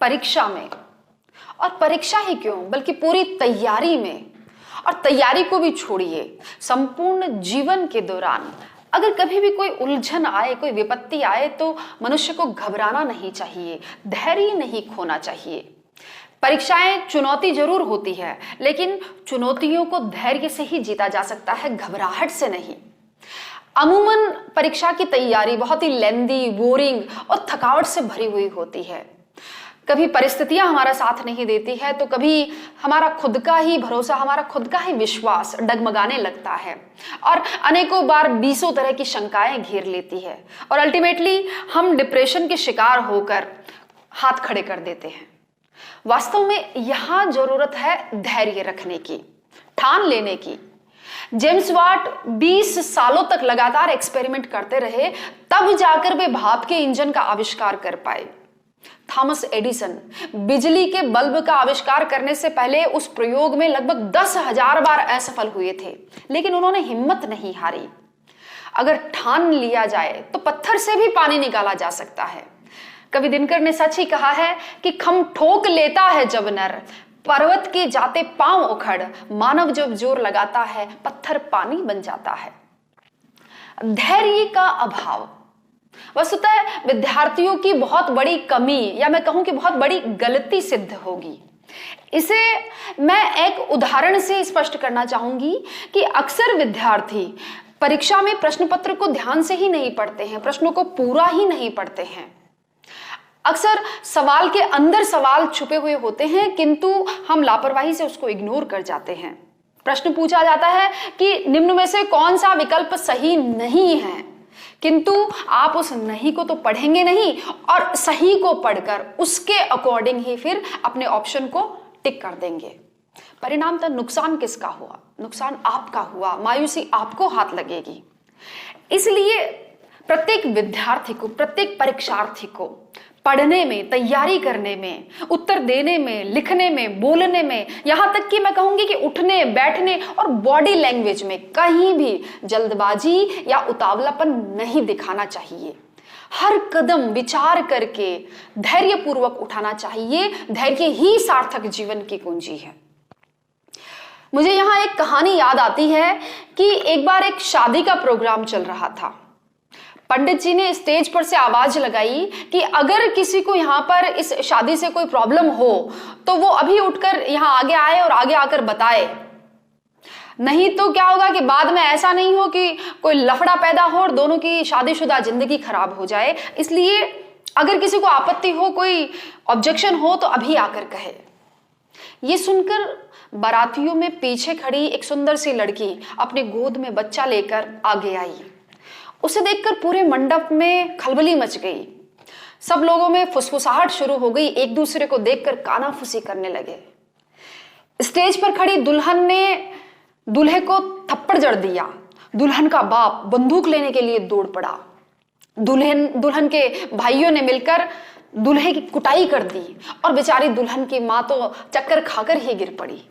परीक्षा में, और परीक्षा ही क्यों बल्कि पूरी तैयारी में, और तैयारी को भी छोड़िए, संपूर्ण जीवन के दौरान अगर कभी भी कोई उलझन आए, कोई विपत्ति आए, तो मनुष्य को घबराना नहीं चाहिए, धैर्य नहीं खोना चाहिए। परीक्षाएं चुनौती जरूर होती है, लेकिन चुनौतियों को धैर्य से ही जीता जा सकता है, घबराहट से नहीं। अमूमन परीक्षा की तैयारी बहुत ही लेंदी, बोरिंग और थकावट से भरी हुई होती है। कभी परिस्थितियां हमारा साथ नहीं देती है, तो कभी हमारा खुद का ही भरोसा, हमारा खुद का ही विश्वास डगमगाने लगता है, और अनेकों बार बीसों तरह की शंकाएं घेर लेती है, और अल्टीमेटली हम डिप्रेशन के शिकार होकर हाथ खड़े कर देते हैं। वास्तव में यहां जरूरत है धैर्य रखने की, ठान लेने की। जेम्स वाट 20 सालों तक लगातार एक्सपेरिमेंट करते रहे, तब जाकर वे भाप के इंजन का आविष्कार कर पाए। थॉमस एडिसन बिजली के बल्ब का आविष्कार करने से पहले उस प्रयोग में लगभग 10,000 बार असफल हुए थे, लेकिन उन्होंने हिम्मत नहीं हारी। अगर ठान लिया जाए तो पत्थर से भी पानी निकाला जा सकता है। कवि दिनकर ने सच ही कहा है कि खम ठोक लेता है जब नर, पर्वत के जाते पांव उखड़, मानव जब जोर लगाता है पत्थर पानी बन जाता है। धैर्य का अभाव वस्तुतः विद्यार्थियों की बहुत बड़ी कमी, या मैं कहूं कि बहुत बड़ी गलती सिद्ध होगी। इसे मैं एक उदाहरण से स्पष्ट करना चाहूंगी कि अक्सर विद्यार्थी परीक्षा में प्रश्न पत्र को ध्यान से ही नहीं पढ़ते हैं, प्रश्नों को पूरा ही नहीं पढ़ते हैं। अक्सर सवाल के अंदर सवाल छुपे हुए होते हैं, किंतु हम लापरवाही से उसको इग्नोर कर जाते हैं। प्रश्न पूछा जाता है कि निम्न में से कौन सा विकल्प सही नहीं है, किंतु आप उस नहीं को तो पढ़ेंगे नहीं, और सही को पढ़कर उसके अकॉर्डिंग ही फिर अपने ऑप्शन को टिक कर देंगे। परिणामतः नुकसान किसका हुआ? नुकसान आपका हुआ, मायूसी आपको हाथ लगेगी। इसलिए प्रत्येक विद्यार्थी को, प्रत्येक परीक्षार्थी को पढ़ने में, तैयारी करने में, उत्तर देने में, लिखने में, बोलने में, यहां तक कि मैं कहूंगी कि उठने, बैठने और बॉडी लैंग्वेज में कहीं भी जल्दबाजी या उतावलापन नहीं दिखाना चाहिए। हर कदम विचार करके धैर्यपूर्वक उठाना चाहिए। धैर्य ही सार्थक जीवन की कुंजी है। मुझे यहां एक कहानी याद आती है कि एक बार एक शादी का प्रोग्राम चल रहा था। पंडित जी ने स्टेज पर से आवाज लगाई कि अगर किसी को यहाँ पर इस शादी से कोई प्रॉब्लम हो तो वो अभी उठकर यहाँ आगे आए और आगे आकर बताए, नहीं तो क्या होगा कि बाद में ऐसा नहीं हो कि कोई लफड़ा पैदा हो और दोनों की शादीशुदा जिंदगी खराब हो जाए। इसलिए अगर किसी को आपत्ति हो, कोई ऑब्जेक्शन हो, तो अभी आकर कहे। ये सुनकर बारातियों में पीछे खड़ी एक सुंदर सी लड़की अपने गोद में बच्चा लेकर आगे आई। उसे देखकर पूरे मंडप में खलबली मच गई। सब लोगों में फुसफुसाहट शुरू हो गई, एक दूसरे को देखकर कानाफूसी करने लगे। स्टेज पर खड़ी दुल्हन ने दूल्हे को थप्पड़ जड़ दिया। दुल्हन का बाप बंदूक लेने के लिए दौड़ पड़ा। दुल्हन के भाइयों ने मिलकर दूल्हे की कुटाई कर दी, और बेचारी दुल्हन की मां तो चक्कर खाकर ही गिर पड़ी।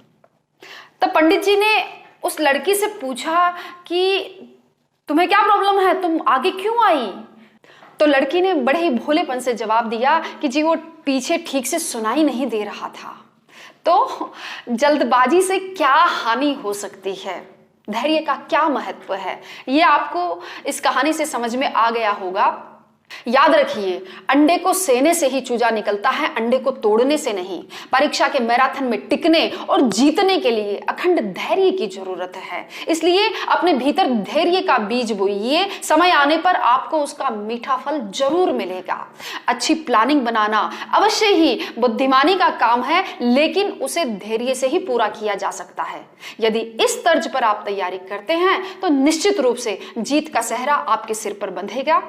तब पंडित जी ने उस लड़की से पूछा कि तुम्हें क्या प्रॉब्लम है, तुम आगे क्यों आई? तो लड़की ने बड़े ही भोलेपन से जवाब दिया कि जी वो पीछे ठीक से सुनाई नहीं दे रहा था। तो जल्दबाजी से क्या हानि हो सकती है, धैर्य का क्या महत्व है, ये आपको इस कहानी से समझ में आ गया होगा। याद रखिए, अंडे को सेने से ही चूजा निकलता है, अंडे को तोड़ने से नहीं। परीक्षा के मैराथन में टिकने और जीतने के लिए अखंड धैर्य की जरूरत है। इसलिए अपने भीतर धैर्य का बीज बोइए, समय आने पर आपको उसका मीठा फल जरूर मिलेगा। अच्छी प्लानिंग बनाना अवश्य ही बुद्धिमानी का काम है, लेकिन उसे धैर्य से ही पूरा किया जा सकता है। यदि इस तर्ज पर आप तैयारी करते हैं तो निश्चित रूप से जीत का सेहरा आपके सिर पर बंधेगा।